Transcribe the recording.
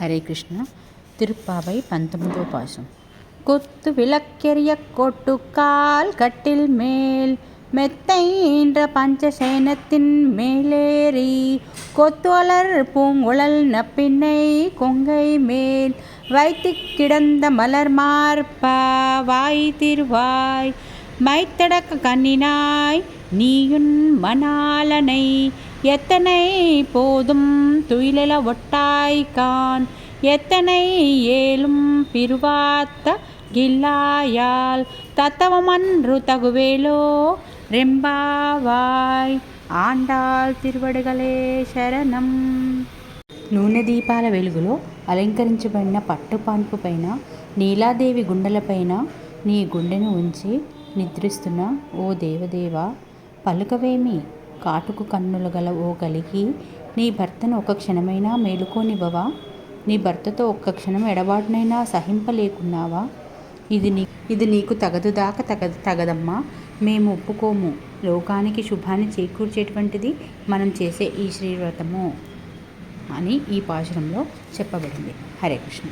హరే కృష్ణ. తిరుప్పావై 19వ పాశం. கொத்து விளக்கெரிய கொட்டுக்கால் கட்டில் மேல் மெத்தைன்ற பஞ்சசேனத்தின் மேலேறி கொத்துவளர் பூங்குழல் நப்பின்னை கொங்கை மேல் வைத்து கிடந்த மலர் மார்பா வாய் திருவாய் மைத்தடக்க கண்ணினாய் நீயுன் மணாலனை எத்தனை போதும் துயிலெல ஒட்டாய்கான் எத்தனை ஏலும் பிருவாத்த గిల్లాయాల్ తత్వమన్రు తగువేలో రెంబావాయ్ ఆండాల్ తిరువడగలే శరణం. నూనె దీపాల వెలుగులో అలంకరించబడిన పట్టుపాన్పు పైన నీలాదేవి గుండెలపైన నీ గుండెను ఉంచి నిద్రిస్తున్న ఓ దేవదేవా, పలుకవేమి కాటుకు కన్నులు గల ఓ కలిగి, నీ భర్తను ఒక క్షణమైనా మేలుకోనివ్వవా? నీ భర్తతో ఒక్క క్షణం ఎడబాటునైనా సహింపలేకున్నావా? ఇది నీకు తగదమ్మా, మేము ఒప్పుకోము. లోకానికి శుభాన్ని చేకూర్చేటువంటిది మనం చేసే ఈ శ్రీవ్రతము అని ఈ పాశురంలో చెప్పబడింది. హరే కృష్ణ.